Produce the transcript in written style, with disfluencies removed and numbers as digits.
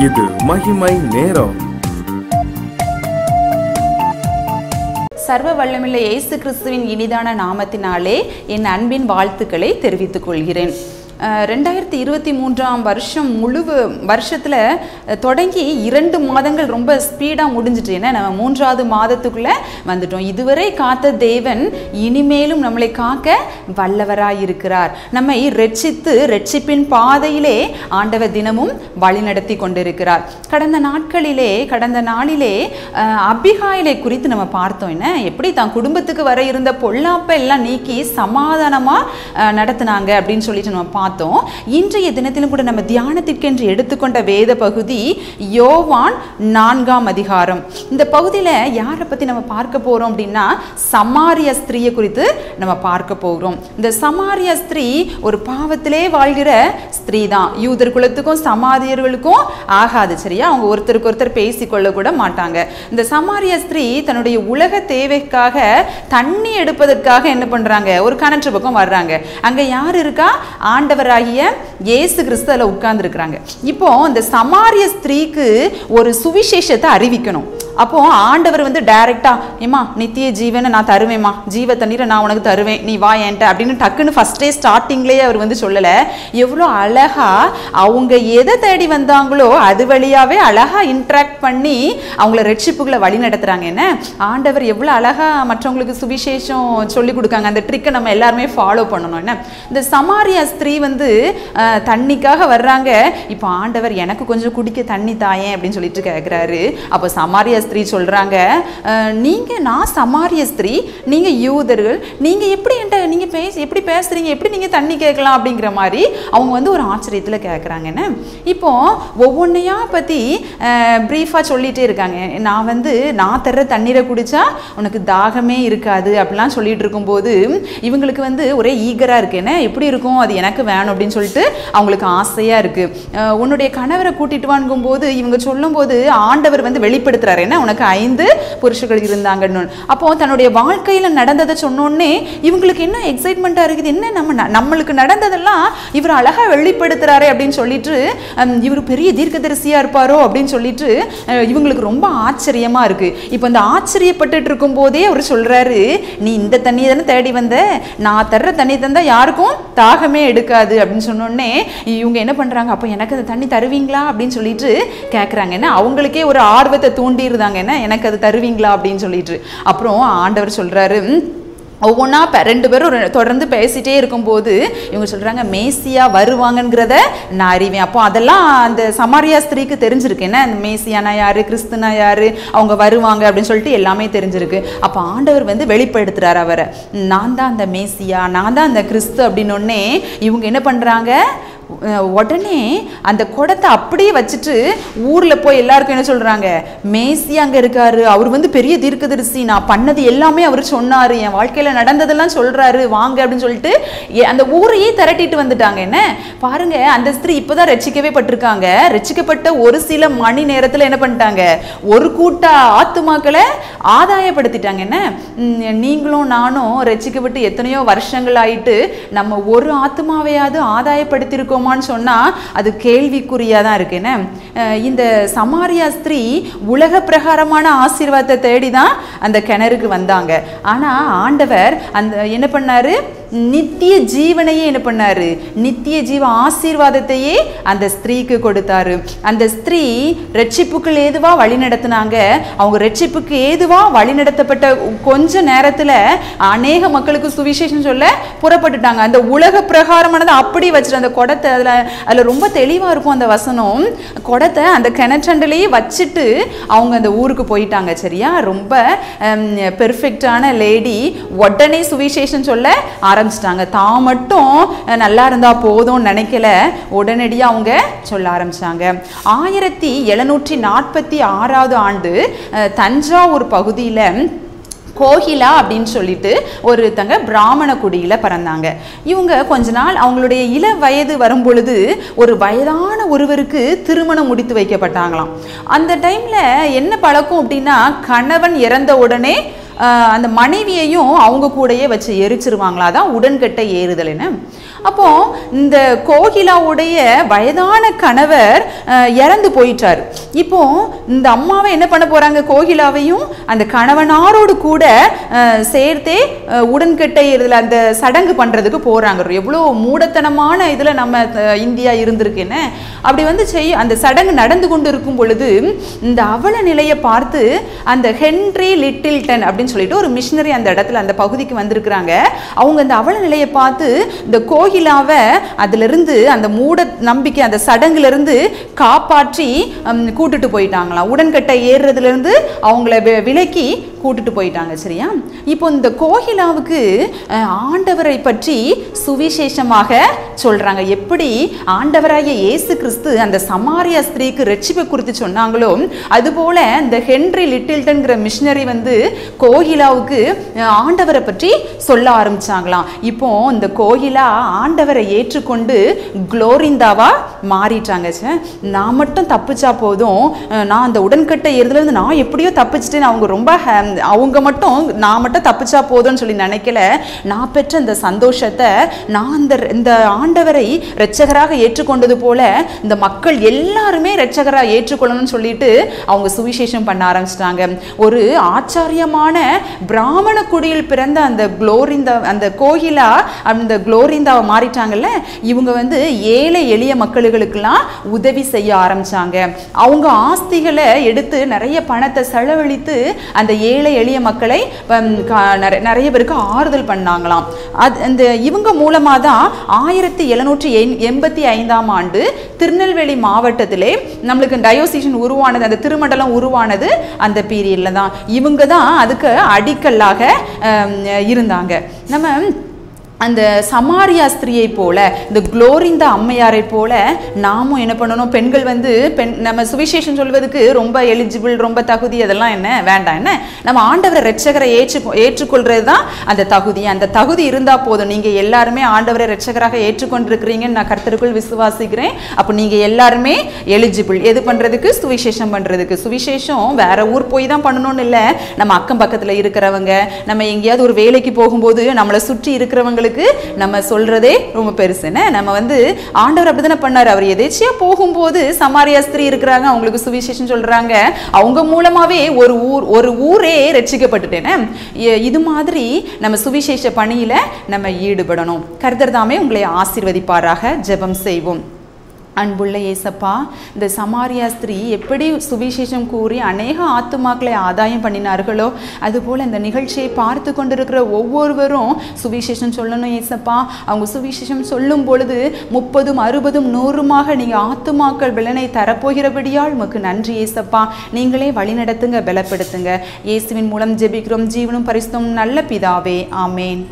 இது மகிமை நேரம். சர்வ வல்லமையுள்ள இயேசு கிறிஸ்துவின் இனிதான நாமத்தினாலே என் அன்பின் வாழ்த்துக்களை தெரிவித்துக் கொள்கிறேன். 2023 வருஷத்தில் தொடங்கி 2 மாதங்கள் ரொம்ப ஸ்பீடாக முடிஞ்சிட்டு. ஏன்னா நம்ம 3வது மாதத்துக்குள்ளே வந்துட்டோம். இதுவரை காத்த தேவன் இனிமேலும் நம்மளை காக்க வல்லவராய் இருக்கிறார். நம்மை ரட்சிப்பின் பாதையிலே ஆண்டவர் தினமும் வழிநடத்தி கொண்டிருக்கிறார். கடந்த நாளிலே அபிகாயிலை குறித்து நம்ம பார்த்தோம். என்ன எப்படி தான் குடும்பத்துக்கு வர இருந்த பொல்லாப்பை எல்லாம் நீக்கி சமாதானமாக நடத்தினாங்க அப்படின்னு சொல்லிட்டு நம்ம பார்த்தோம். இன்றைய தினத்திலும் கூட நம்ம தியானத்திற்கென்று எடுத்துக்கொண்ட வேத பகுதி யோவான் 4ஆம் அதிகாரம். இந்த பகுதியில் யாரை பற்றி நம்ம பார்க்க போகிறோம் அப்படின்னா சமாரிய ஸ்திரீயை குறித்து நம்ம பார்க்க போகிறோம். இந்த சமாரிய ஸ்திரீ ஒரு பாவத்திலே வாழ்கிற ஸ்திரீ தான். யூதர் குலத்துக்கும் சமாரியர்களுக்கும் ஆகாது, சரியா? அவங்க ஒருத்தருக்கு ஒருத்தர் பேசிக்கொள்ள கூட மாட்டாங்க. இந்த சமாரிய ஸ்திரீ தன்னுடைய உலக தேவைக்காக தண்ணி எடுப்பதற்காக என்ன பண்றாங்க, ஒரு கிணற்று பக்கம் வர்றாங்க. அங்க யார் இருக்கா? ஆண்டவராகிய இயேசு கிறிஸ்து அதில் உட்கார்ந்து இருக்கிறாங்க. இப்போ இந்த சமாரிய ஸ்திரீக்கு ஒரு சுவிசேஷத்தை அறிவிக்கணும். அப்போ ஆண்டவர் டைரக்டா, ஏமா நித்திய ஜீவனை நான் தருவேம்மா, ஜீவ தண்ணீரை நான் உனக்கு தருவேன், நீ வா என்கிட்ட அப்படின்னு டக்குன்னு ஃபர்ஸ்டே ஸ்டார்டிங்லேயே அவர் சொல்லல. எவ்வளோ அழகா அவங்க எதை தேடி வந்தாங்களோ அது வழியாவே அழகா இன்ட்ராக்ட் பண்ணி அவங்கள ரட்சிப்புகளை வழி நடத்துறாங்க. என்ன ஆண்டவர் எவ்வளோ அழகா மற்றவங்களுக்கு சுவிசேஷம் சொல்லி கொடுக்காங்க. அந்த ட்ரிக்கை நம்ம எல்லாருமே ஃபாலோ பண்ணணும். என்ன இந்த சமாரிய ஸ்திரீ தண்ணிக்காக வர்றாங்க. இப்போ ஆண்டவர் எனக்கு கொஞ்சம் குடிக்க தண்ணி தாயேன் அப்படின்னு சொல்லிட்டு கேட்குறாரு. அப்போ சமாரிய ஸ்திரீ சொல்றாங்க, நான் சமாரிய ஸ்திரீ, நீங்க யூதர்கள், நீங்க எப்படி என்கிட்ட நீங்க எப்படி பேசுறீங்க, எப்படி நீங்க தண்ணி கேட்கலாம் அப்படிங்கிற மாதிரி அவங்க ஒரு ஆச்சரியத்தில் கேட்குறாங்க. என்ன இப்போ ஒவ்வொன்றையா பற்றி ப்ரீஃபாக சொல்லிகிட்டே இருக்காங்க. நான் தர்ற தண்ணீரை குடித்தா உனக்கு தாகமே இருக்காது அப்படிலாம் சொல்லிட்டு இருக்கும்போது இவங்களுக்கு ஒரே ஈகராக இருக்கு. என்ன எப்படி இருக்கும், அது எனக்கு வேணும் அப்படின்னு சொல்லிட்டு அவங்களுக்கு ஆசையாக இருக்குது. உன்னுடைய கணவரை கூட்டிட்டு வாங்கும் போது இவங்க சொல்லும் போது ஆண்டவர் வெளிப்படுத்துறாரு. என்ன உனக்கு 5 புருஷர்கள் இருந்தாங்கன்னு. அப்போ தன்னுடைய வாழ்க்கையில் நடந்ததை சொன்னோன்னே இவங்களுக்கு என்ன எக்ஸைட்மெண்ட்டாக இருக்குது. என்ன நம்மளுக்கு நடந்ததெல்லாம் இவர் அழகாக வெளிப்படுத்துறாரு அப்படின்னு சொல்லிட்டு இவர் பெரிய தீர்க்கதரிசியாக இருப்பாரோ அப்படின்னு சொல்லிட்டு இவங்களுக்கு ரொம்ப ஆச்சரியமாக இருக்கு. இப்போ இந்த ஆச்சரியப்பட்டு இருக்கும் போதே அவர் சொல்றாரு, நீ இந்த தண்ணியை தானே தேடி வந்த, நான் தர்ற தண்ணி தந்தா யாருக்கும் தாகமே எடுக்காது அப்படின்னு சொன்னோடனே இவங்க என்ன பண்றாங்க, அப்போ எனக்கு அந்த தண்ணி தருவீங்களா அப்படின்னு சொல்லிட்டு கேட்குறாங்க. என்ன அவங்களுக்கே ஒரு ஆர்வத்தை தூண்டிடுதாங்க. என்ன எனக்கு அது தருவீங்களா அப்படின்னு சொல்லிட்டு அப்புறம் ஆண்டவர் சொல்றாரு, ஒவ்வொன்றா 2 பேரும் தொடர்ந்து பேசிட்டே இருக்கும்போது இவங்க சொல்கிறாங்க, மேசியா வருவாங்கங்கிறத நான் அறிவேன். அப்போ அதெல்லாம் அந்த சமாரியா ஸ்திரீக்கு தெரிஞ்சிருக்கு. என்ன அந்த மேசியானா யாரு, கிறிஸ்துனா யாரு, அவங்க வருவாங்க அப்படின்னு சொல்லிட்டு எல்லாமே தெரிஞ்சிருக்கு. அப்போ ஆண்டவர் வெளிப்படுத்துறாரு அவரை, நான் தான் அந்த மேசியா, நான் தான் அந்த கிறிஸ்து அப்படின்னொன்னே இவங்க என்ன பண்ணுறாங்க, உடனே அந்த குடத்தை அப்படியே வச்சுட்டு ஊரில் போய் எல்லாருக்கும் என்ன சொல்கிறாங்க, மேசி அங்கே இருக்காரு, அவர் பெரிய தீர்க்கதரிசி, நான் பண்ணது எல்லாமே அவர் சொன்னார், என் வாழ்க்கையில் நடந்ததெல்லாம் சொல்கிறாரு, வாங்க அப்படின்னு சொல்லிட்டு அந்த ஊரையே திரட்டிட்டு வந்துட்டாங்க. என்ன பாருங்க, அந்த ஸ்திரீ இப்போதான் ரட்சிக்கவே பட்டிருக்காங்க. ரட்சிக்கப்பட்ட ஒரு சில மணி நேரத்தில் என்ன பண்ணிட்டாங்க, ஒரு கூட்ட ஆத்துமாக்களை ஆதாயப்படுத்திட்டாங்க. என்ன நீங்களும் நானும் ரட்சிக்கப்பட்டு எத்தனையோ வருஷங்கள் ஆயிட்டு நம்ம ஒரு ஆத்துமாவையாவது ஆதாயப்படுத்தியிருக்கோம் சொன்னா அது கேள்விக்குறியா தான் இருக்கு. என்ன இந்த சமாரியா ஸ்திரீ உலக பிரகாரமான ஆசீர்வாதத்தை தேடிதான் அந்த கிணறுக்கு வந்தாங்க. ஆனா ஆண்டவர் என்ன பண்ணாரு, நித்திய ஜீவனையே என்ன பண்ணாரு, நித்திய ஜீவ ஆசீர்வாதத்தையே அந்த ஸ்திரீக்கு கொடுத்தாரு. அந்த ஸ்திரீ ரட்சிப்புக்கு ஏதுவா வழி நடத்தினாங்க. அவங்க ரட்சிப்புக்கு ஏதுவா வழி நடத்தப்பட்ட கொஞ்ச நேரத்துல அநேக மக்களுக்கு சுவிசேஷம் சொல்ல புறப்பட்டுட்டாங்க. அந்த உலக பிரகாரமானதை அப்படி வச்சுட்டு அந்த குடத்தை அதுல ரொம்ப தெளிவா இருக்கும் அந்த வசனம், குடத்தை அந்த கிணற்றண்டிலேயே வச்சுட்டு அவங்க அந்த ஊருக்கு போயிட்டாங்க. சரியா? ரொம்ப பெர்ஃபெக்டான லேடி உடனே சுவிசேஷம் சொல்ல ஆரம்பிச்சிட்டாங்க. தான் மட்டும் நல்லா இருந்தா போதும் நினைக்கல, உடனடியாக அவங்க சொல்ல ஆரம்பிச்சாங்க. 1746 ஆண்டு தஞ்சாவூர் பகுதியில் கோகிலா அப்படின்னு சொல்லிட்டு ஒருத்தங்க பிராமண குடியில் பிறந்தாங்க. இவங்க கொஞ்ச நாள் அவங்களுடைய இள வயது வரும் பொழுது ஒரு வயதான ஒருவருக்கு திருமணம் முடித்து வைக்கப்பட்டாங்களாம். அந்த டைமில் என்ன பழக்கம் அப்படின்னா, கணவன் இறந்த உடனே அந்த மனைவியையும் அவங்க கூடயே வச்சு எரிச்சிருவாங்களா. அதான் உடன்கட்டை ஏறுதல்னு. அப்போ இந்த கோகிலாவுடைய வயதான கணவர் இறந்து போயிட்டார். இப்போ இந்த அம்மாவை என்ன பண்ண போறாங்க, கோகிலாவையும் அந்த கணவனாரோடு கூட சேர்த்தே உடன்கட்டை ஏறுதல் அந்த சடங்கு பண்றதுக்கு போறாங்க. எவ்வளோ மூடத்தனமான இதுல நம்ம இந்தியா இருந்திருக்குன்னு. அப்படி வந்து அந்த சடங்கு நடந்து கொண்டு இருக்கும் பொழுது இந்த அவல நிலையை பார்த்து அந்த ஹென்றி லிட்டில்டன் அப்படின்னு சொல்லிட்டு ஒரு மிஷினரி அந்த இடத்துல அந்த பகுதிக்கு வந்திருக்கிறாங்க. அவங்க அந்த அவல நிலையை பார்த்து இந்த கோகிலாவை அதிலிருந்து அந்த மூட நம்பிக்கை அந்த சடங்குல இருந்து காப்பாற்றி கூட்டிட்டு போயிட்டாங்களாம். உடன்கட்டை ஏறுறதுல இருந்து அவங்கள விலக்கி கூட்டிட்டு போயிட்டாங்க. சரியா? இப்போ இந்த கோகிலாவுக்கு ஆண்டவரை பற்றி சுவிசேஷமாக சொல்றாங்க. எப்படி ஆண்டவராகிய இயேசு கிறிஸ்து அந்த சமாரியா ஸ்திரீக்கு ரட்சிப்பை குறித்து சொன்னாங்களோ அதுபோல இந்த ஹென்றி லிட்டில்டன்கிற மிஷினரி வந்து கோகிலாவுக்கு ஆண்டவரை பற்றி சொல்ல ஆரம்பிச்சாங்களாம். இப்போ இந்த கோகிலா ஆண்டவரை ஏற்றுக்கொண்டு குளோரிந்தாவா மாறிட்டாங்க. நான் மட்டும் தப்பிச்சா போதும், நான் அந்த உடன்கட்டை ஏறுதல இருந்து நான் எப்படியோ தப்பிச்சிட்டேன்னு அவங்க ரொம்ப அவங்க மட்டும் நான் மட்டும் தப்பிச்சா போதும்னு சொல்லி நினைக்கல. நான் பெற்ற இந்த சந்தோஷத்தை நான் இந்த ஆண்டவரை இரட்சகராக ஏற்றுக்கொண்டது போல இந்த மக்கள் எல்லாருமே இரட்சகராக ஏற்றுக்கொள்ளணும்னு சொல்லிட்டு அவங்க சுவிசேஷம் பண்ண ஆரம்பிச்சிட்டாங்க. ஒரு ஆச்சரியமான பிராமண குடியில் பிறந்த அந்த கோகிலா அந்த குளோரிந்தாவை மாறிட்டாங்கல்ல. இவங்க வந்து ஏழை எளிய மக்களுக்கெல்லாம் உதவி செய்ய ஆரம்பிச்சாங்க. அவங்க ஆஸ்திகளை எடுத்து நிறைய பணத்தை செலவழித்து அந்த ஏழை எளிய மக்களை நிறைய பேருக்கு ஆறுதல் பண்ணாங்களாம். அந்த இவங்க மூலமா தான் 1785ஆம் ஆண்டு திருநெல்வேலி மாவட்டத்திலே நம்மளுக்கு டயோசிஷன் உருவானது, அந்த திருமண்டலம் உருவானது அந்த பீரியட்ல தான். இவங்க தான் அதுக்கு அடிக்கல்லாக இருந்தாங்க. நம்ம அந்த சமாரியா ஸ்திரியை போல இந்த குளோரிந்தா அம்மையாரை போல நாமும் என்ன பண்ணணும், பெண்கள் வந்து நம்ம சுவிசேஷம் சொல்வதற்கு ரொம்ப எலிஜிபிள், ரொம்ப தகுதி அதெல்லாம் என்ன வேண்டாம். என்ன நம்ம ஆண்டவரை இரட்சகரை ஏற்றுக்கொள்றது தான் அந்த தகுதி. அந்த தகுதி இருந்தா போதும். நீங்க எல்லாருமே ஆண்டவரை இரட்சகராக ஏற்றுக்கொண்டிருக்கிறீங்கன்னு நான் கர்த்தருக்குள் விசுவாசிக்கிறேன். அப்போ நீங்க எல்லாருமே எலிஜிபிள் எது பண்றதுக்கு, சுவிசேஷம் பண்றதுக்கு. சுவிசேஷம் வேற ஊர் போய் தான் பண்ணணும்னு இல்லை. நம்ம அக்கம் பக்கத்துல இருக்கிறவங்க, நம்ம எங்கேயாவது ஒரு வேலைக்கு போகும்போது நம்மளை சுற்றி இருக்கிறவங்க நம்ம சொல்றதே ரொம்ப பெருசுன்னு. நம்ம வந்து ஆண்டவர் அப்படிதானே பண்ணாரு. அவர் எதேச்சியா போகும்போது சமாரியா ஸ்திரீ இருக்கிறாங்க, அவங்களுக்கு சுவிசேஷம் சொல்றாங்க. அவங்க மூலமாவே ஒரு ஊரே ரட்சிக்கப்பட்டுட்டேன்னு. இது மாதிரி நம்ம சுவிசேஷ பணியில நம்ம ஈடுபடணும். கர்த்தர் தாமே உங்களை ஆசீர்வதிப்பாராக. ஜெபம் செய்வோம். அன்புள்ள இயேசப்பா, இந்த சமாரியா ஸ்திரீ எப்படி சுவிசேஷம் கூறி அநேக ஆத்துமாக்களை ஆதாயம் பண்ணினார்களோ அதுபோல் இந்த நிகழ்ச்சியை பார்த்து கொண்டிருக்கிற ஒவ்வொருவரும் சுவிசேஷம் சொல்லணும் இயேசப்பா. அவங்க சுவிசேஷம் சொல்லும் பொழுது 30, 60, 100 நீங்கள் ஆத்துமாக்கள் பலனை தரப்போகிறபடியால் உமக்கு நன்றி இயேசப்பா. நீங்களே வழி நடத்துங்க, பலப்படுத்துங்க. இயேசுவின் மூலம் ஜெபிக்கிறோம் ஜீவனும் பரிசுத்தமும் நல்ல பிதாவே. ஆமேன்.